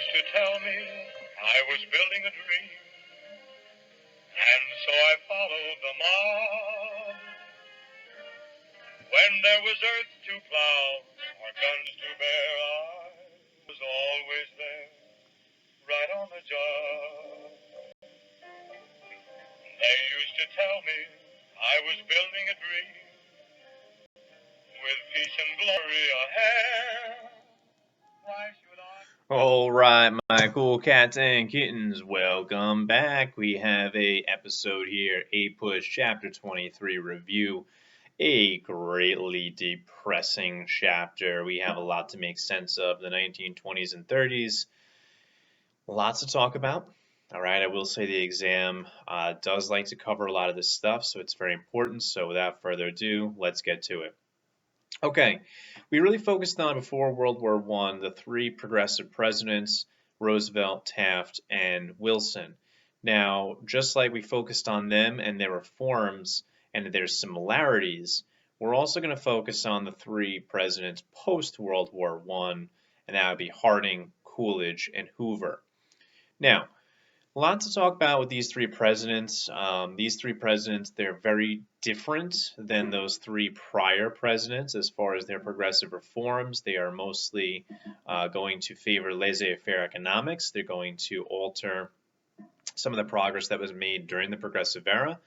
used to tell me I was building a dream, and so I followed the mob. When there was earth to plow or guns to bear, I was always there, right on the job. They used to tell me I was building a dream, with peace and glory ahead. Why should I? All right, my cool cats and kittens, welcome back. We have a episode here, APUSH Chapter 23 review. A greatly depressing chapter. We have a lot to make sense of, the 1920s and 30s. Lots to talk about. All right, I will say the exam does like to cover a lot of this stuff, so it's very important. So without further ado, let's get to it. Okay, we really focused on before World War I, the three progressive presidents, Roosevelt, Taft, and Wilson. Now, just like we focused on them and their reforms and their similarities, we're also going to focus on the three presidents post-World War I, and that would be Harding, Coolidge, and Hoover. Now, a lot to talk about with these three presidents. They're very different than those three prior presidents as far as their progressive reforms. They are mostly going to favor laissez-faire economics. They're going to alter some of the progress that was made during the progressive era,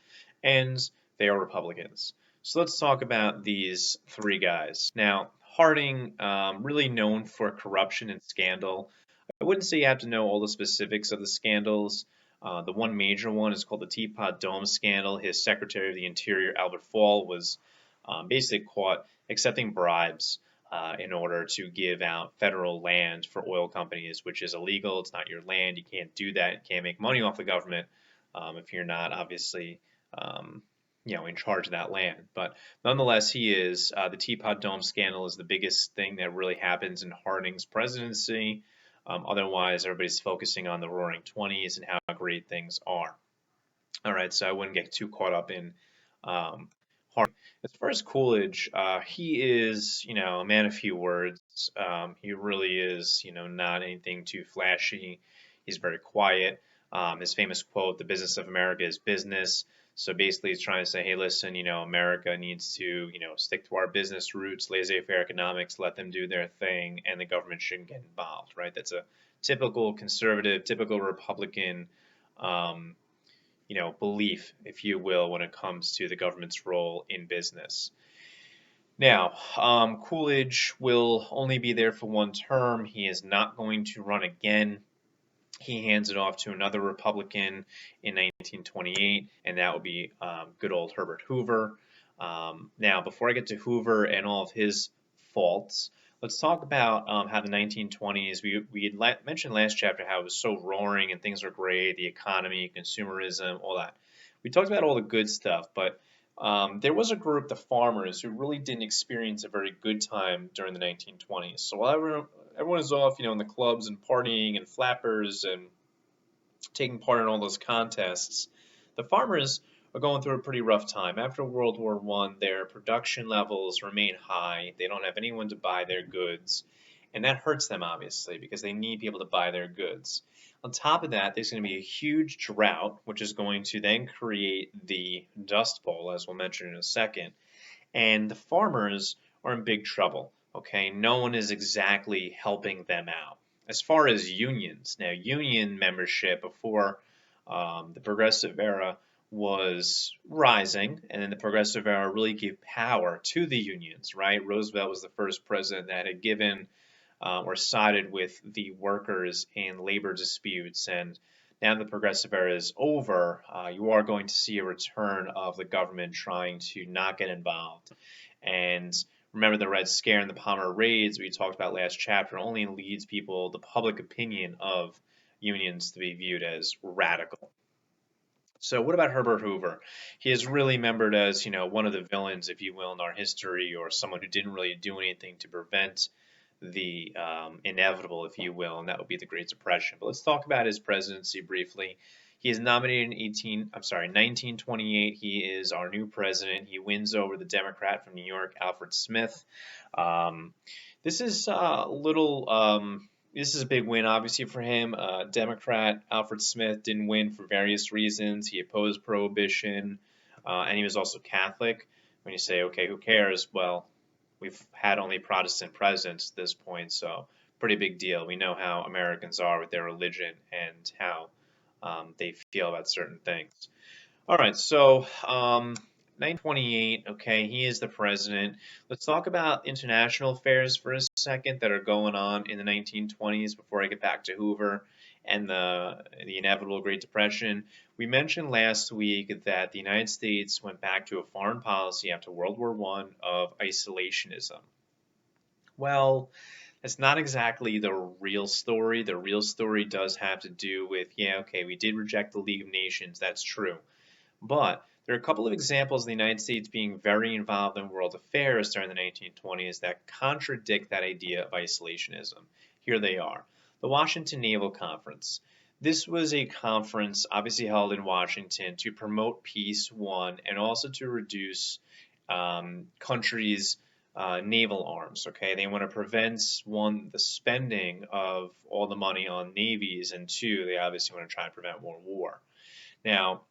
and they are Republicans. So let's talk about these three guys. Now, Harding, really known for corruption and scandal. I wouldn't say you have to know all the specifics of the scandals. The one major one is called the Teapot Dome scandal. His Secretary of the Interior, Albert Fall, was basically caught accepting bribes in order to give out federal land for oil companies, which is illegal. It's not your land. You can't do that. You can't make money off the government if you're not obviously in charge of that land. But nonetheless, he is. The Teapot Dome scandal is the biggest thing that really happens in Harding's presidency. Otherwise, everybody's focusing on the Roaring '20s and how great things are. All right, so I wouldn't get too caught up in Harding. As far as Coolidge, he is, a man of few words. He really is, not anything too flashy. He's very quiet. His famous quote, "The business of America is business." So basically, he's trying to say, hey, listen, America needs to, stick to our business roots, laissez-faire economics, let them do their thing, and the government shouldn't get involved, right? That's a typical conservative, typical Republican, belief, if you will, when it comes to the government's role in business. Now, Coolidge will only be there for one term. He is not going to run again. He hands it off to another Republican in 1928, and that would be good old Herbert Hoover. Now, before I get to Hoover and all of his faults, let's talk about how the 1920s, we had mentioned last chapter how it was so roaring and things were great, the economy, consumerism, all that. We talked about all the good stuff, but there was a group, the farmers, who really didn't experience a very good time during the 1920s. So while everyone is off, in the clubs and partying and flappers and taking part in all those contests, the farmers are going through a pretty rough time. After World War I, their production levels remain high. They don't have anyone to buy their goods, and that hurts them, obviously, because they need people to buy their goods. On top of that, there's going to be a huge drought, which is going to then create the Dust Bowl, as we'll mention in a second, and the farmers are in big trouble. Okay, no one is exactly helping them out. As far as unions, now union membership before the Progressive Era was rising, and then the Progressive Era really gave power to the unions, right? Roosevelt was the first president that had given or sided with the workers in labor disputes, and now the Progressive Era is over, you are going to see a return of the government trying to not get involved. And remember the Red Scare and the Palmer Raids we talked about last chapter only leads people, the public opinion of unions, to be viewed as radical. So what about Herbert Hoover? He is really remembered as, one of the villains, if you will, in our history, or someone who didn't really do anything to prevent the inevitable, if you will, and that would be the Great Depression. But let's talk about his presidency briefly. He is nominated in 1928. He is our new president. He wins over the Democrat from New York, Alfred Smith. This is a little This is a big win, obviously, for him. Democrat Alfred Smith didn't win for various reasons. He opposed prohibition, and he was also Catholic. When you say, okay, who cares? Well, we've had only Protestant presidents at this point, so pretty big deal. We know how Americans are with their religion and how they feel about certain things. All right, so 928, okay, he is the president. Let's talk about international affairs for a second that are going on in the 1920s before I get back to Hoover and the inevitable Great Depression. We mentioned last week that the United States went back to a foreign policy after World War I of isolationism. Well, that's not exactly the real story. The real story does have to do with, yeah, okay, we did reject the League of Nations, that's true. But there are a couple of examples of the United States being very involved in world affairs during the 1920s that contradict that idea of isolationism. Here they are. The Washington Naval Conference. This was a conference obviously held in Washington to promote peace, one, and also to reduce countries' naval arms. Okay, they want to prevent, one, the spending of all the money on navies, and two, they obviously want to try and prevent more war. Now,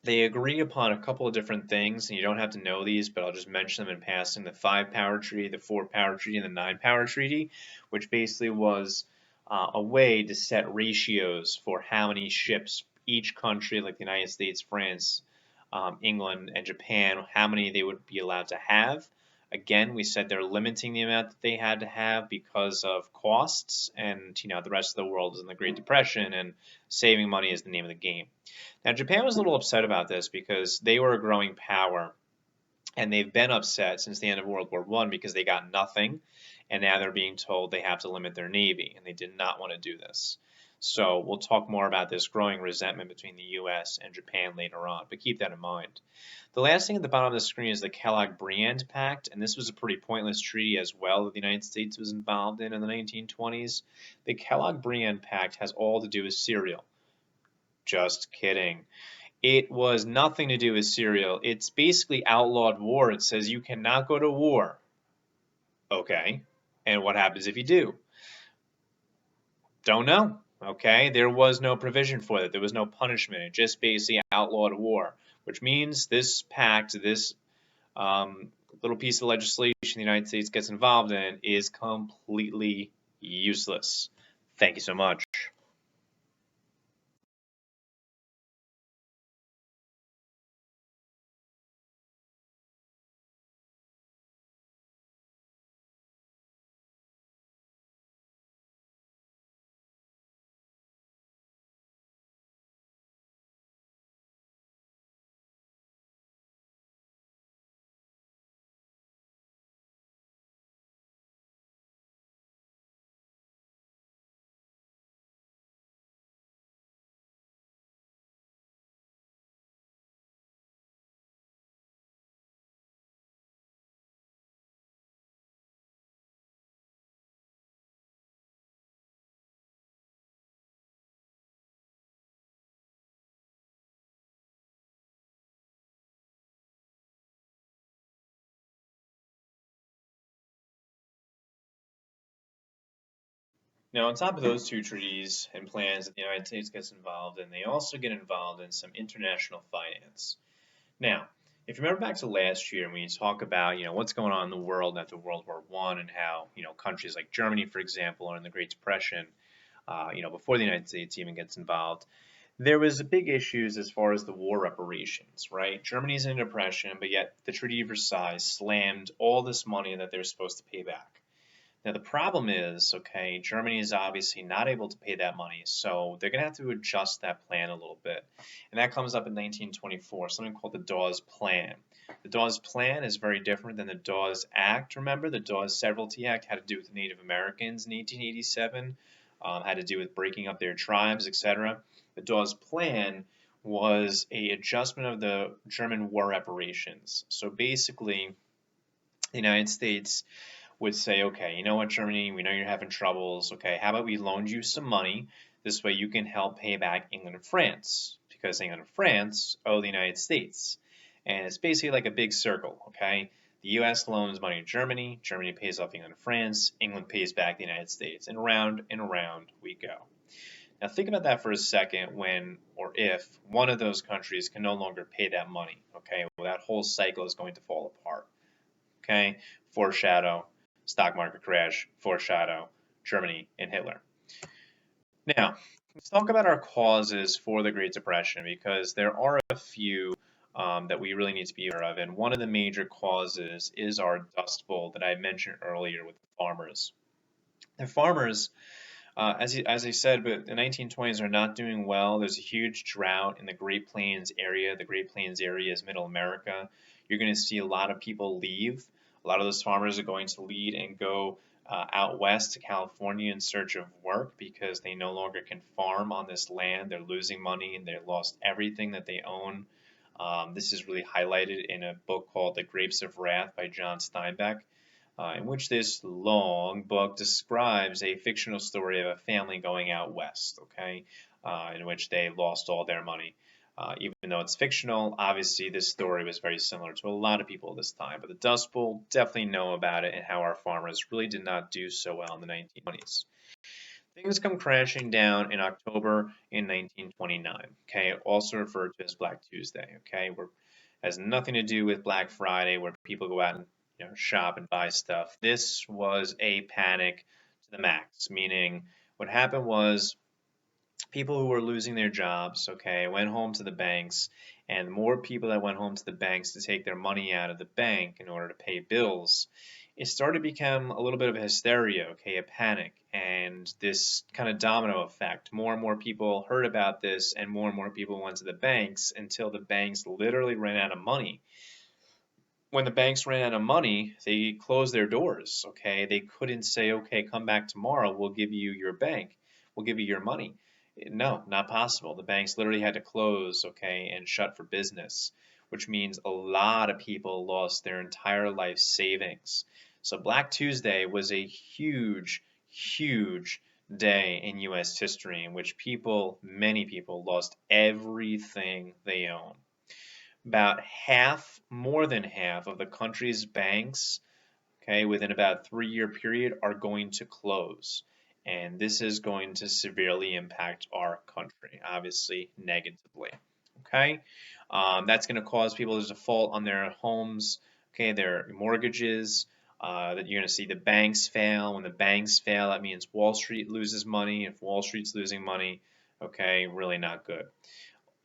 they agree upon a couple of different things, and you don't have to know these, but I'll just mention them in passing. The 5-power treaty, the 4-power treaty, and the 9-power treaty, which basically was a way to set ratios for how many ships each country, like the United States, France, England, and Japan, how many they would be allowed to have. Again, we said they're limiting the amount that they had to have because of costs, and the rest of the world is in the Great Depression, and saving money is the name of the game. Now, Japan was a little upset about this because they were a growing power, and they've been upset since the end of World War I because they got nothing, and now they're being told they have to limit their navy, and they did not want to do this. So we'll talk more about this growing resentment between the U.S. and Japan later on, but keep that in mind. The last thing at the bottom of the screen is the Kellogg-Briand Pact, and this was a pretty pointless treaty as well that the United States was involved in the 1920s. The Kellogg-Briand Pact has all to do with cereal. Just kidding. It was nothing to do with cereal. It's basically outlawed war. It says you cannot go to war. Okay. And what happens if you do? Don't know. Okay. There was no provision for that. There was no punishment. It just basically outlawed war, which means this pact, this little piece of legislation the United States gets involved in is completely useless. Thank you so much. Now, on top of those two treaties and plans that the United States gets involved in, they also get involved in some international finance. Now, if you remember back to last year, when you talk about, what's going on in the world after World War I and how, countries like Germany, for example, are in the Great Depression, before the United States even gets involved, there was big issues as far as the war reparations, right? Germany's in a depression, but yet the Treaty of Versailles slammed all this money that they're supposed to pay back. Now, the problem is, okay, Germany is obviously not able to pay that money, so they're going to have to adjust that plan a little bit. And that comes up in 1924, something called the Dawes Plan. The Dawes Plan is very different than the Dawes Act. Remember, the Dawes Severalty Act had to do with the Native Americans in 1887, had to do with breaking up their tribes, etc. The Dawes Plan was a adjustment of the German war reparations. So basically, the United States would say, okay, you know what, Germany, we know you're having troubles. Okay, how about we loan you some money? This way you can help pay back England and France, because England and France owe the United States. And it's basically like a big circle, okay? The U.S. loans money to Germany. Germany pays off England and France. England pays back the United States. And around we go. Now think about that for a second when or if one of those countries can no longer pay that money. Okay, well, that whole cycle is going to fall apart. Okay, foreshadow, stock market crash, foreshadow, Germany and Hitler. Now, let's talk about our causes for the Great Depression because there are a few that we really need to be aware of. And one of the major causes is our Dust Bowl that I mentioned earlier with the farmers. The farmers, as I said, but the 1920s are not doing well. There's a huge drought in the Great Plains area. The Great Plains area is Middle America. You're going to see a lot of people leave. A lot of those farmers are going to leave and go out west to California in search of work because they no longer can farm on this land. They're losing money and they lost everything that they own. This is really highlighted in a book called The Grapes of Wrath by John Steinbeck, in which this long book describes a fictional story of a family going out west, okay, in which they lost all their money. Even though it's fictional, obviously this story was very similar to a lot of people at this time. But the Dust Bowl definitely know about it and how our farmers really did not do so well in the 1920s. Things come crashing down in October in 1929, okay, also referred to as Black Tuesday, okay, where has nothing to do with Black Friday where people go out and shop and buy stuff. This was a panic to the max, meaning what happened was people who were losing their jobs, okay, went home to the banks, and more people that went home to the banks to take their money out of the bank in order to pay bills, it started to become a little bit of a hysteria, okay, a panic, and this kind of domino effect. More and more people heard about this, and more people went to the banks until the banks literally ran out of money. When the banks ran out of money, they closed their doors, okay? They couldn't say, okay, come back tomorrow, we'll give you your bank, we'll give you your money. No, not possible. The banks literally had to close, okay, and shut for business, which means a lot of people lost their entire life savings. So Black Tuesday was a huge, huge day in U.S. history in which many people lost everything they own. About half, more than half of the country's banks, okay, within about a 3-year period are going to close. And this is going to severely impact our country, obviously negatively. Okay, that's going to cause people to default on their homes, okay, their mortgages. That you're going to see the banks fail. When the banks fail, that means Wall Street loses money. If Wall Street's losing money, okay, really not good.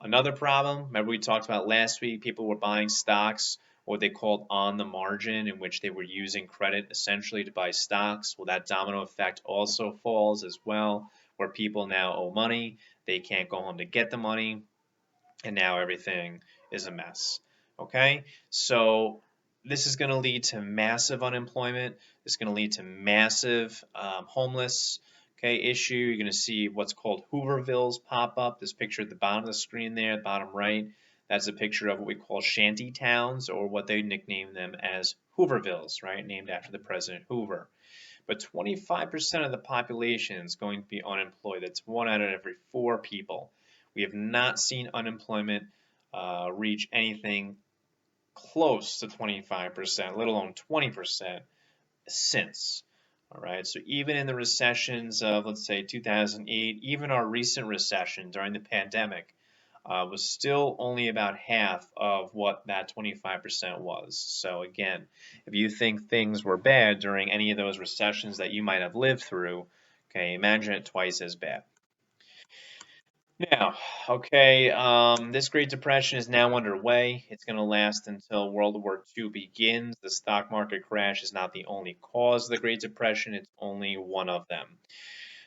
Another problem, remember we talked about last week, people were buying stocks, what they called on the margin, in which they were using credit essentially to buy stocks. Well, that domino effect also falls as well, where people now owe money, they can't go home to get the money, and now everything is a mess. Okay, so this is going to lead to massive unemployment. It's going to lead to massive homeless issue. You're going to see what's called Hoovervilles pop up. This picture at the bottom of the screen there, bottom right, that's a picture of what we call shanty towns, or what they nickname them as Hoovervilles, right, named after the President Hoover. But 25% of the population is going to be unemployed. That's 1 out of every 4 people. We have not seen unemployment reach anything close to 25%, let alone 20% since. All right, so even in the recessions of, let's say, 2008, even our recent recession during the pandemic was still only about half of what that 25% was. So again, if you think things were bad during any of those recessions that you might have lived through, okay, imagine it twice as bad. Now, okay, this Great Depression is now underway. It's going to last until World War II begins. The stock market crash is not the only cause of the Great Depression. It's only one of them.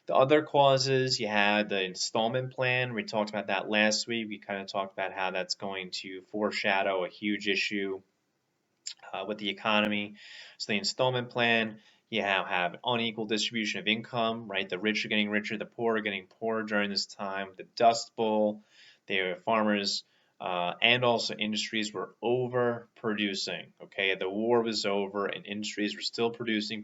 The other causes, you had the installment plan. We talked about that last week. We kind of talked about how that's going to foreshadow a huge issue with the economy. So the installment plan, you have unequal distribution of income, right? The rich are getting richer, the poor are getting poorer during this time. The Dust Bowl, the farmers and also industries were overproducing, okay? The war was over and industries were still producing.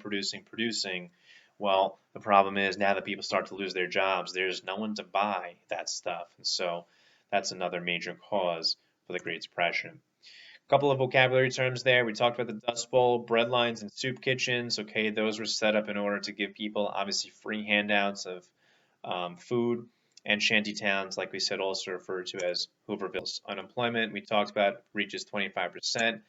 Well, the problem is now that people start to lose their jobs, there's no one to buy that stuff. And so that's another major cause for the Great Depression. Couple of vocabulary terms there. We talked about the Dust Bowl, bread lines, and soup kitchens. Okay, those were set up in order to give people obviously free handouts of food. And shanty towns, like we said, also referred to as Hoovervilles. Unemployment, we talked about, reaches 25%.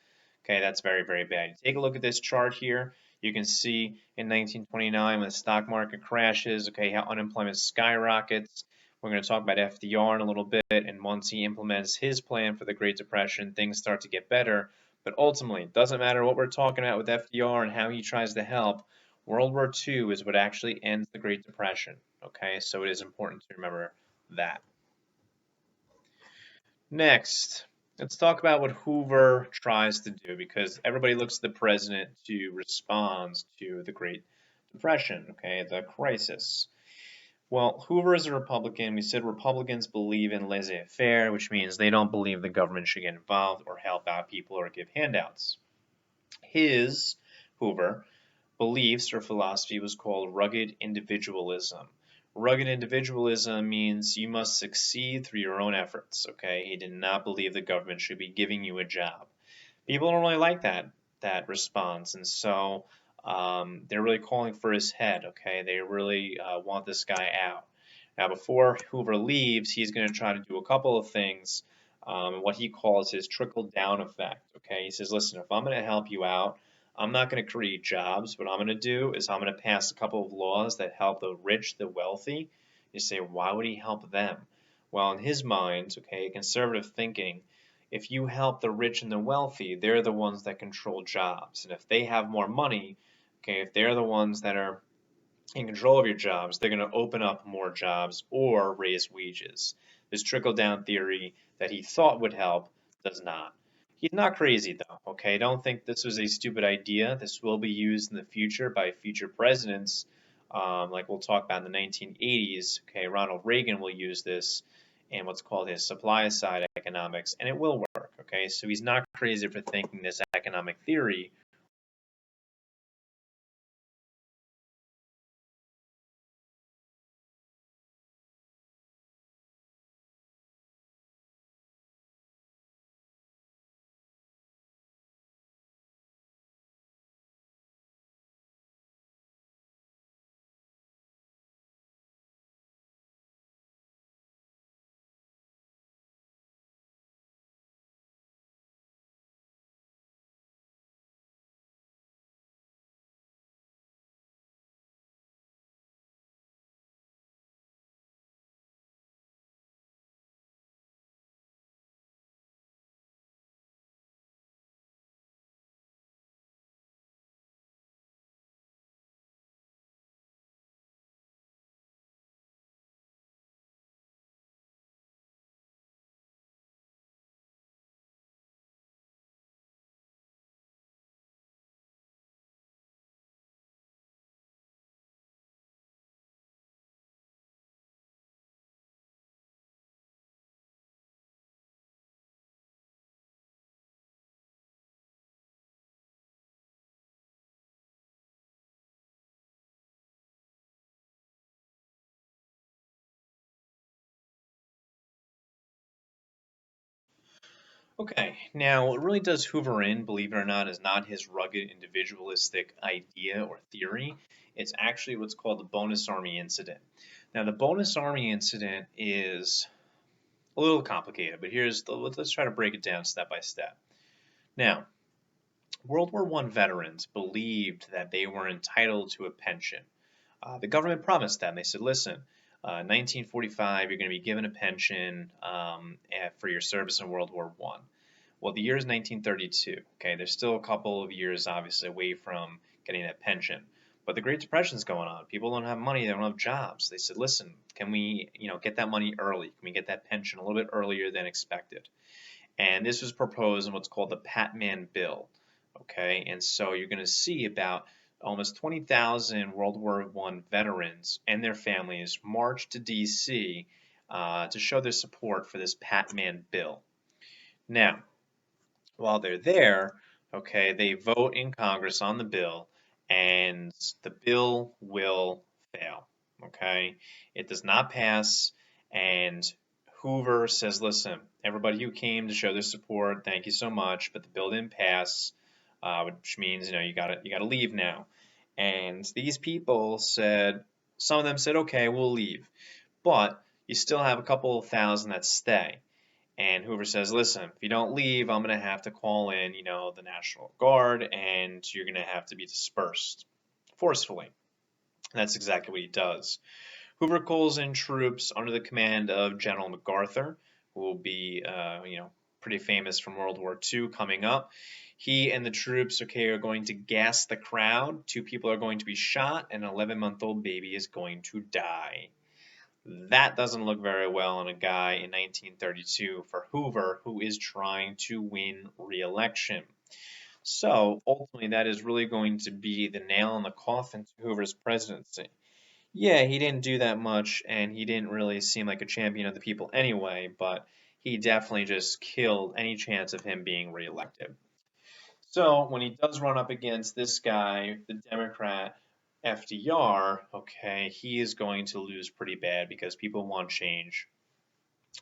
Okay, that's very, very bad. Take a look at this chart here. You can see in 1929 when the stock market crashes, okay, how unemployment skyrockets. We're going to talk about FDR in a little bit, and once he implements his plan for the Great Depression, things start to get better. But ultimately, it doesn't matter what we're talking about with FDR and how he tries to help. World War II is what actually ends the Great Depression. Okay, so it is important to remember that. Next, let's talk about what Hoover tries to do, because everybody looks to the president to respond to the Great Depression, okay, the crisis. Well, Hoover is a Republican. We said Republicans believe in laissez-faire, which means they don't believe the government should get involved or help out people or give handouts. Hoover, beliefs or philosophy was called rugged individualism. Rugged individualism means you must succeed through your own efforts, okay? He did not believe the government should be giving you a job. People don't really like that response, and so they're really calling for his head, okay? They really want this guy out. Now, before Hoover leaves, he's going to try to do a couple of things, what he calls his trickle-down effect, okay? He says, listen, if I'm going to help you out, I'm not going to create jobs. What I'm going to do is I'm going to pass a couple of laws that help the rich, the wealthy. You say, why would he help them? Well, in his mind, okay, conservative thinking, if you help the rich and the wealthy, they're the ones that control jobs. And if they have more money, okay, if they're the ones that are in control of your jobs, they're going to open up more jobs or raise wages. This trickle-down theory that he thought would help does not. He's not crazy though, okay? Don't think this was a stupid idea. This will be used in the future by future presidents, like we'll talk about in the 1980s. Okay, Ronald Reagan will use this in what's called his supply side economics, and it will work, okay? So he's not crazy for thinking this economic theory. Okay, now what really does Hoover in, believe it or not, is not his rugged individualistic idea or theory. It's actually what's called the Bonus Army Incident. Now, the Bonus Army Incident is a little complicated, but let's try to break it down step by step. Now, World War I veterans believed that they were entitled to a pension. The government promised them. They said, listen, 1945, you're going to be given a pension for your service in World War I. Well, the year is 1932. Okay, there's still a couple of years, obviously, away from getting that pension. But the Great Depression is going on. People don't have money. They don't have jobs. They said, listen, can we, get that money early? Can we get that pension a little bit earlier than expected? And this was proposed in what's called the Patman Bill. Okay, and so you're going to see about almost 20,000 World War I veterans and their families march to D.C. To show their support for this Patman Bill. Now, while they're there, okay, they vote in Congress on the bill, and the bill will fail. Okay, it does not pass, and Hoover says, listen, everybody who came to show their support, thank you so much, but the bill didn't pass, which means, you gotta leave now. And these people said, some of them said, okay, we'll leave, but you still have a couple of thousand that stay. And Hoover says, listen, if you don't leave, I'm going to have to call in, the National Guard, and you're going to have to be dispersed forcefully. And that's exactly what he does. Hoover calls in troops under the command of General MacArthur, who will be, pretty famous from World War II coming up. He and the troops, are going to gas the crowd. 2 people are going to be shot, and an 11-month-old baby is going to die. That doesn't look very well on a guy in 1932 for Hoover, who is trying to win re-election. So ultimately, that is really going to be the nail in the coffin to Hoover's presidency. Yeah, he didn't do that much, and he didn't really seem like a champion of the people anyway, but he definitely just killed any chance of him being reelected. So when he does run up against this guy, the Democrat FDR, he is going to lose pretty bad because people want change.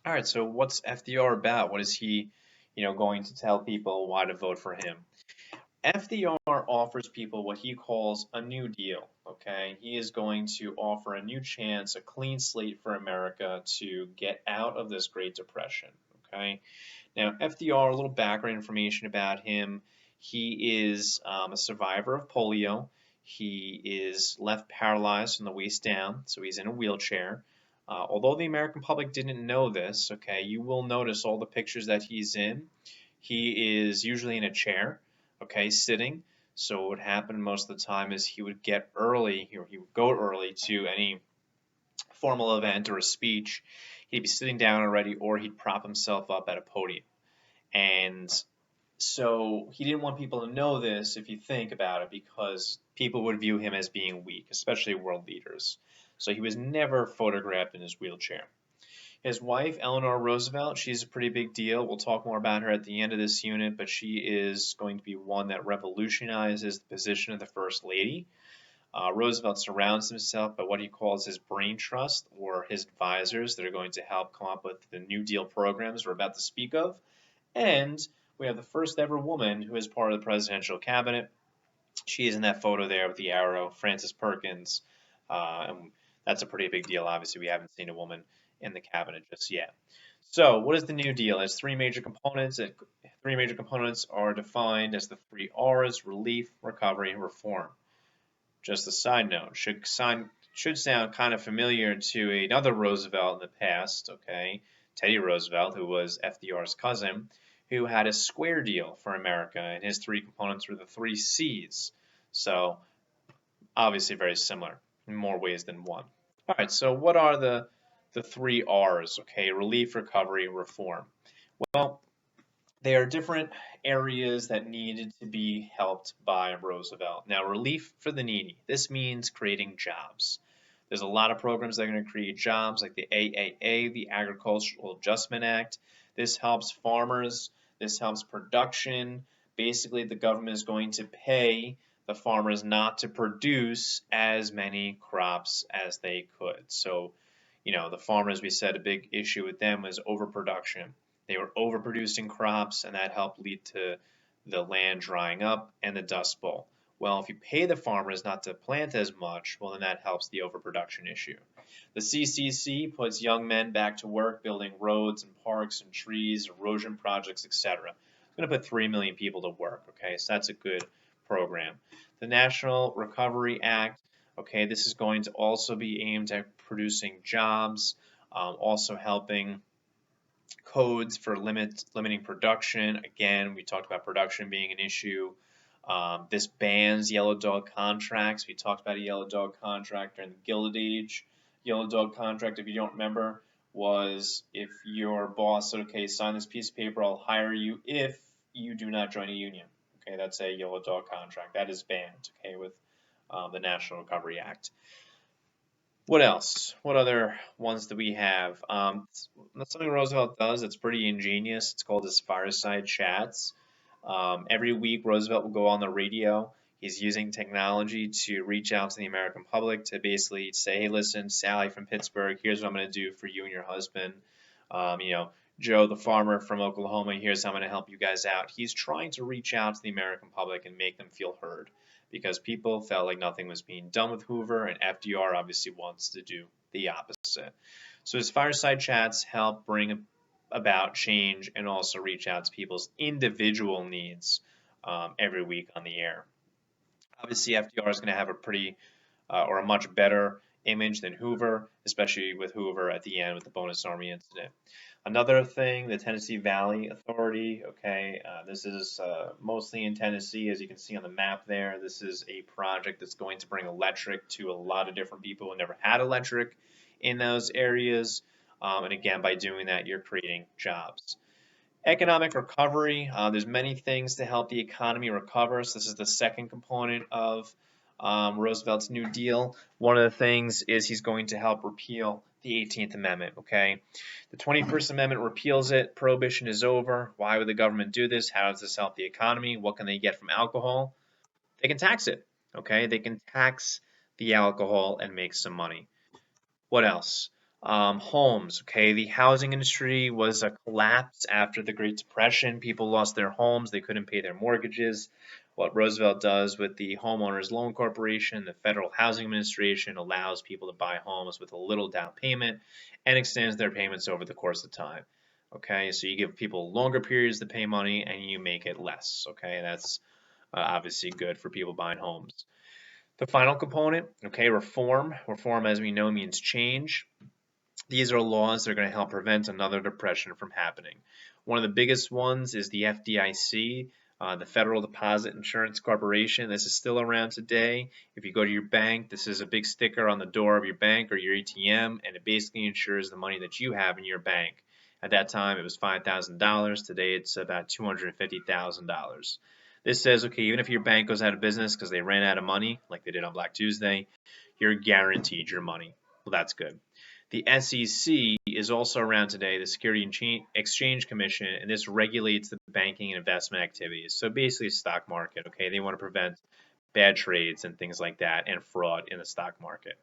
All right, so what's FDR about? What is he, going to tell people why to vote for him? FDR offers people what he calls a new deal, He is going to offer a new chance, a clean slate for America to get out of this Great Depression, Now, FDR, a little background information about him. He is a survivor of polio. He is left paralyzed from the waist down, so he's in a wheelchair. Although the American public didn't know this, you will notice all the pictures that he's in. He is usually in a chair, sitting. So what would happen most of the time is he would get early, or he would go early to any formal event or a speech. He'd be sitting down already, or he'd prop himself up at a podium. And so he didn't want people to know this, if you think about it, because people would view him as being weak, especially world leaders. So he was never photographed in his wheelchair. His wife, Eleanor Roosevelt, she's a pretty big deal. We'll talk more about her at the end of this unit, but she is going to be one that revolutionizes the position of the First Lady. Roosevelt surrounds himself by what he calls his brain trust, or his advisors that are going to help come up with the New Deal programs we're about to speak of. And we have the first ever woman who is part of the presidential cabinet. She is in that photo there with the arrow, Frances Perkins. And that's a pretty big deal. Obviously, we haven't seen a woman in the cabinet just yet. So what is the New Deal? It has 3 major components. 3 major components are defined as the 3 R's: relief, recovery, and reform. Just a side note, should sound kind of familiar to another Roosevelt in the past, Teddy Roosevelt, who was FDR's cousin, who had a square deal for America, and his 3 components were the 3 C's. So obviously very similar in more ways than one. All right, so what are the 3 R's? Relief, recovery, reform. Well, they are different areas that needed to be helped by Roosevelt. Now, relief for the needy. This means creating jobs. There's a lot of programs that are going to create jobs, like the AAA, the Agricultural Adjustment Act. This helps farmers. This helps production. Basically, the government is going to pay the farmers not to produce as many crops as they could. So, the farmers, we said a big issue with them was overproduction. They were overproducing crops, and that helped lead to the land drying up and the Dust Bowl. Well, if you pay the farmers not to plant as much, well, then that helps the overproduction issue. The CCC puts young men back to work building roads and parks and trees, erosion projects, etc. It's going to put 3 million people to work, so that's a good program. The National Recovery Act, this is going to also be aimed at producing jobs, also helping codes for limiting production. Again, we talked about production being an issue. This bans yellow dog contracts. We talked about a yellow dog contract during the Gilded Age. Yellow dog contract, if you don't remember, was if your boss said, sign this piece of paper, I'll hire you if you do not join a union. That's a yellow dog contract. That is banned, with the National Recovery Act. What else? What other ones do we have? That's something Roosevelt does. It's pretty ingenious. It's called his fireside chats. Every week, Roosevelt will go on the radio. He's using technology to reach out to the American public to basically say, hey, listen, Sally from Pittsburgh, here's what I'm going to do for you and your husband. Joe, the farmer from Oklahoma, here's how I'm going to help you guys out. He's trying to reach out to the American public and make them feel heard because people felt like nothing was being done with Hoover, and FDR obviously wants to do the opposite. So his fireside chats help bring about change and also reach out to people's individual needs every week on the air. Obviously, FDR is going to have a pretty or a much better image than Hoover, especially with Hoover at the end with the Bonus Army incident. Another thing, the Tennessee Valley Authority, okay, this is mostly in Tennessee, as you can see on the map there. This is a project that's going to bring electric to a lot of different people who never had electric in those areas. And again, by doing that, you're creating jobs. Economic recovery, there's many things to help the economy recover. So this is the second component of Roosevelt's New Deal. One of the things is he's going to help repeal the 18th Amendment, okay? The 21st Amendment repeals it. Prohibition is over. Why would the government do this? How does this help the economy? What can they get from alcohol? They can tax it, okay? They can tax the alcohol and make some money. What else? Homes, okay? The housing industry was a collapse after the Great Depression. People lost their homes. They couldn't pay their mortgages. What Roosevelt does with the Homeowners Loan Corporation, the Federal Housing Administration, allows people to buy homes with a little down payment and extends their payments over the course of time. Okay, so you give people longer periods to pay money and you make it less. Okay, that's obviously good for people buying homes. The final component, okay, reform. Reform, as we know, means change. These are laws that are going to help prevent another depression from happening. One of the biggest ones is the FDIC, the Federal Deposit Insurance Corporation. This is still around today. If you go to your bank, this is a big sticker on the door of your bank or your ATM, and it basically insures the money that you have in your bank. At that time, it was $5,000. Today, it's about $250,000. This says, okay, even if your bank goes out of business because they ran out of money, like they did on Black Tuesday, you're guaranteed your money. Well, that's good. The SEC is also around today, the Security and Exchange Commission, and this regulates the banking and investment activities. So basically, stock market, okay? They want to prevent bad trades and things like that and fraud in the stock market.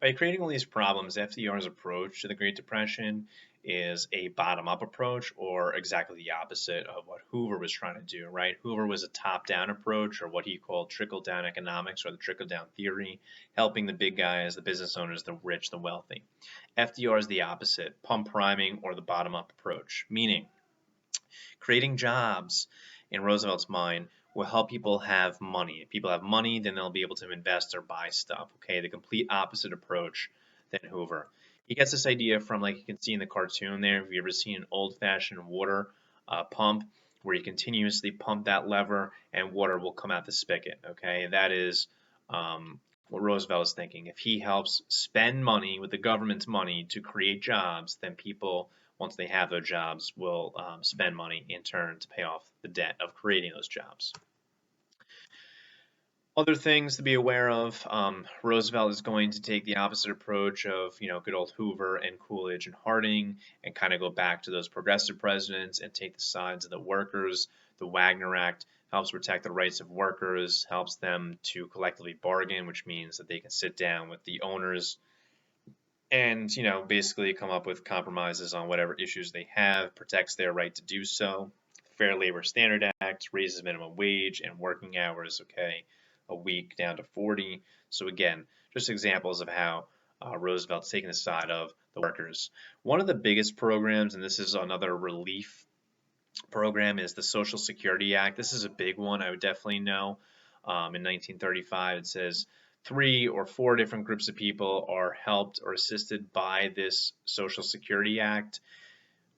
By creating all these problems, FDR's approach to the Great Depression is a bottom-up approach, or exactly the opposite of what Hoover was trying to do, right? Hoover was a top-down approach, or what he called trickle-down economics, or the trickle-down theory, helping the big guys, the business owners, the rich, the wealthy. FDR is the opposite, pump priming, or the bottom-up approach, meaning creating jobs, in Roosevelt's mind, will help people have money. If people have money, then they'll be able to invest or buy stuff. Okay, the complete opposite approach than Hoover. He gets this idea from, like you can see in the cartoon there. Have you ever seen an old-fashioned water pump where you continuously pump that lever and water will come out the spigot? Okay, that is what Roosevelt is thinking. If he helps spend money with the government's money to create jobs, then people, once they have those jobs, will spend money in turn to pay off the debt of creating those jobs. Other things to be aware of, Roosevelt is going to take the opposite approach of, good old Hoover and Coolidge and Harding, and kind of go back to those progressive presidents and take the sides of the workers. The Wagner Act helps protect the rights of workers, helps them to collectively bargain, which means that they can sit down with the owners and, basically come up with compromises on whatever issues they have, protects their right to do so. Fair Labor Standard Act raises minimum wage and working hours, okay, a week down to 40. So again, just examples of how Roosevelt's taking the side of the workers. One of the biggest programs, and this is another relief program, is the Social Security Act. This is a big one, I would definitely know. In 1935, it says 3 or 4 different groups of people are helped or assisted by this Social Security Act.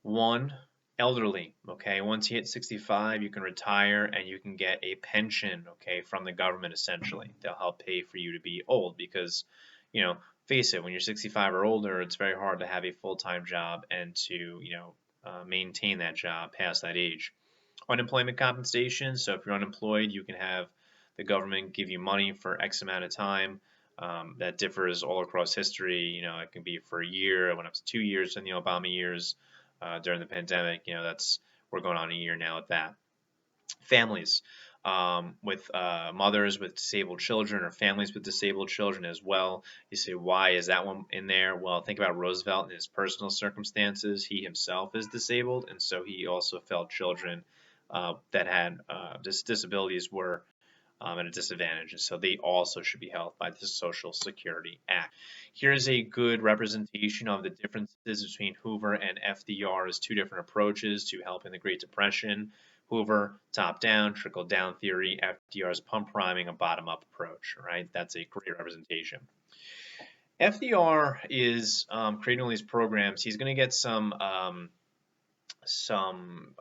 One, elderly. Okay, once you hit 65, you can retire and you can get a pension. Okay, from the government essentially. They'll help pay for you to be old because, face it, when you're 65 or older, it's very hard to have a full-time job and to, maintain that job past that age. Unemployment compensation. So if you're unemployed, you can have the government give you money for X amount of time. That differs all across history. It can be for a year. It went up to 2 years in the Obama years. During the pandemic, we're going on a year now with that. Families, with mothers with disabled children or families with disabled children as well. You say, why is that one in there? Well, think about Roosevelt and his personal circumstances. He himself is disabled, and so he also felt children that had disabilities were at a disadvantage, and so they also should be helped by the Social Security Act. Here's a good representation of the differences between Hoover and FDR's 2 different approaches to helping the Great Depression. Hoover, top-down, trickle-down theory. FDR's pump priming, a bottom-up approach. Right? That's a great representation. FDR is creating all these programs. He's going to get some of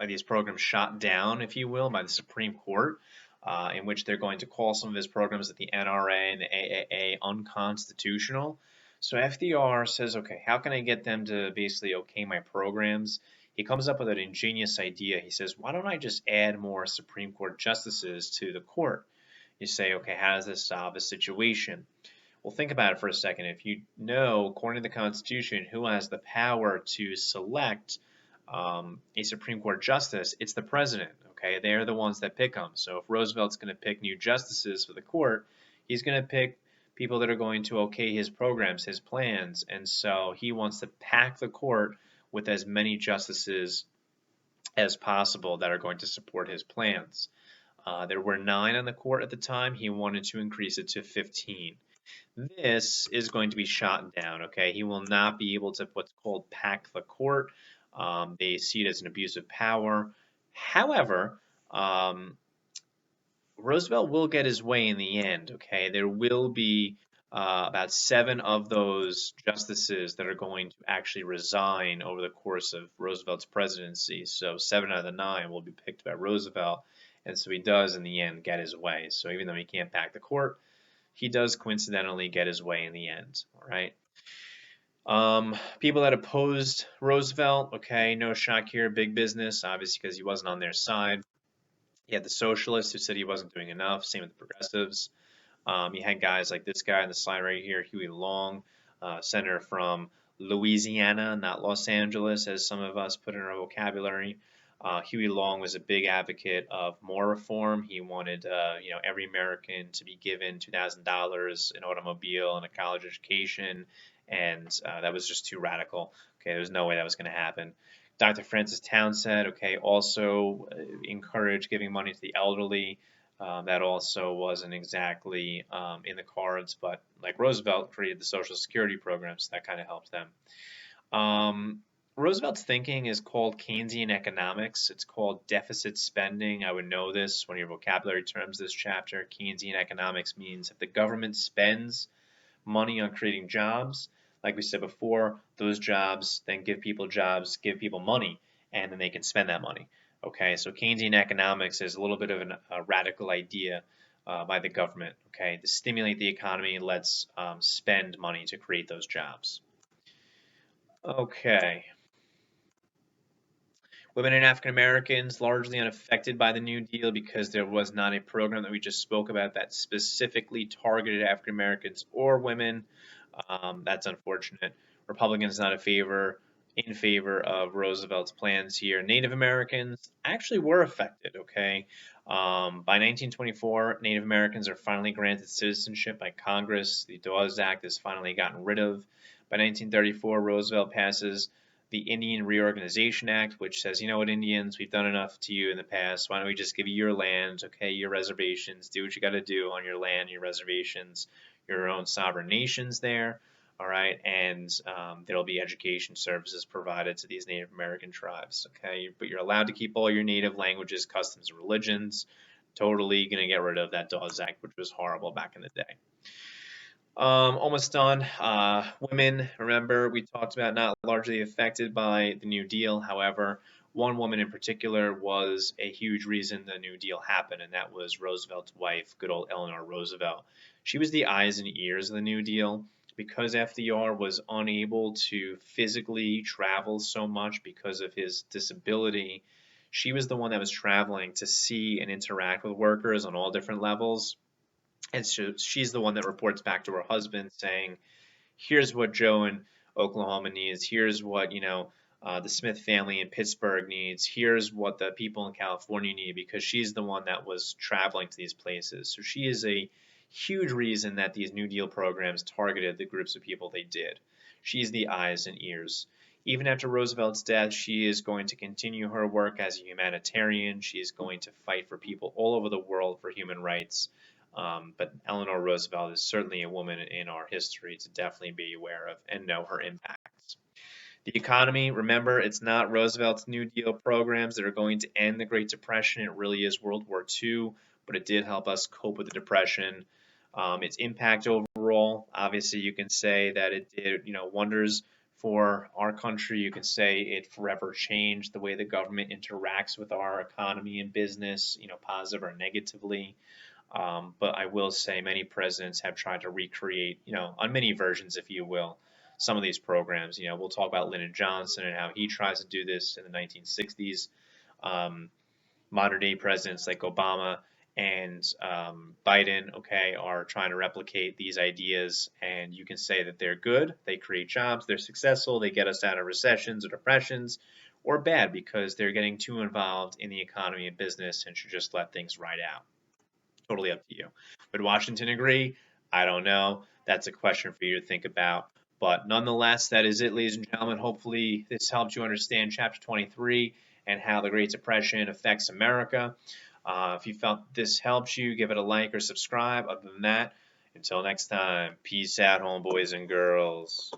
these programs shot down, if you will, by the Supreme Court, in which they're going to call some of his programs at the NRA and the AAA unconstitutional. So FDR says, okay, how can I get them to basically okay my programs? He comes up with an ingenious idea. He says, why don't I just add more Supreme Court justices to the court? You say, okay, how does this solve the situation? Well, think about it for a second. If you know, according to the Constitution, who has the power to select a Supreme Court justice, it's the president. Okay, they're the ones that pick them. So if Roosevelt's going to pick new justices for the court, he's going to pick people that are going to okay his programs, his plans, and so he wants to pack the court with as many justices as possible that are going to support his plans. There were 9 on the court at the time. He wanted to increase it to 15. This is going to be shot down, okay? He will not be able to what's called pack the court. They see it as an abuse of power. However, Roosevelt will get his way in the end, okay? There will be about 7 of those justices that are going to actually resign over the course of Roosevelt's presidency. So 7 out of the 9 will be picked by Roosevelt, and so he does in the end get his way. So even though he can't pack the court, he does coincidentally get his way in the end, all right? People that opposed Roosevelt, okay, no shock here, big business, obviously because he wasn't on their side. You had the socialists who said he wasn't doing enough, same with the progressives. You had guys like this guy on the slide right here, Huey Long, senator from Louisiana, not Los Angeles, as some of us put in our vocabulary. Huey Long was a big advocate of more reform. He wanted, every American to be given $2,000, an automobile, and a college education, and that was just too radical. Okay, there's no way that was going to happen. Dr. Francis Townsend, okay, also encouraged giving money to the elderly. That also wasn't exactly in the cards, but like Roosevelt created the Social Security program, so that kind of helped them. Roosevelt's thinking is called Keynesian economics. It's called deficit spending. I would know this, one of your vocabulary terms this chapter. Keynesian economics means if the government spends money on creating jobs, like we said before, those jobs then give people jobs, give people money, and then they can spend that money. Okay, so Keynesian economics is a little bit of a radical idea by the government. Okay, to stimulate the economy, let's spend money to create those jobs. Okay. Women and African Americans largely unaffected by the New Deal because there was not a program that we just spoke about that specifically targeted African Americans or women. That's unfortunate. Republicans not in favor of Roosevelt's plans here. Native Americans actually were affected. Okay, by 1924, Native Americans are finally granted citizenship by Congress. The Dawes Act is finally gotten rid of. By 1934, Roosevelt passes the Indian Reorganization Act, which says, you know what, Indians, we've done enough to you in the past. Why don't we just give you your land, okay, your reservations, do what you got to do on your land, your reservations, your own sovereign nations there, all right, and there'll be education services provided to these Native American tribes, okay, but you're allowed to keep all your native languages, customs, and religions. Totally going to get rid of that Dawes Act, which was horrible back in the day. Almost done. Women, remember, we talked about not largely affected by the New Deal. However, one woman in particular was a huge reason the New Deal happened, and that was Roosevelt's wife, good old Eleanor Roosevelt. She was the eyes and ears of the New Deal because FDR was unable to physically travel so much because of his disability. She was the one that was traveling to see and interact with workers on all different levels. And so she's the one that reports back to her husband saying, here's what Joe in Oklahoma needs. Here's what, the Smith family in Pittsburgh needs. Here's what the people in California need, because she's the one that was traveling to these places. So she is a huge reason that these New Deal programs targeted the groups of people they did. She's the eyes and ears. Even after Roosevelt's death, she is going to continue her work as a humanitarian. She is going to fight for people all over the world for human rights. But Eleanor Roosevelt is certainly a woman in our history to definitely be aware of and know her impacts. The economy, remember, it's not Roosevelt's New Deal programs that are going to end the Great Depression. It really is World War II, but it did help us cope with the Depression. Its impact overall, obviously, you can say that it did, wonders for our country. You can say it forever changed the way the government interacts with our economy and business, positive or negatively. But I will say many presidents have tried to recreate, on many versions, if you will, some of these programs. We'll talk about Lyndon Johnson and how he tries to do this in the 1960s. Modern day presidents like Obama and Biden, okay, are trying to replicate these ideas, and you can say that they're good, they create jobs, they're successful, they get us out of recessions or depressions, or bad because they're getting too involved in the economy and business and should just let things ride out. Totally up to you. Would Washington agree? I don't know. That's a question for you to think about. But nonetheless, that is it, ladies and gentlemen. Hopefully, this helps you understand Chapter 23 and how the Great Depression affects America. If you felt this helps you, give it a like or subscribe. Other than that, until next time, peace out, homeboys and girls.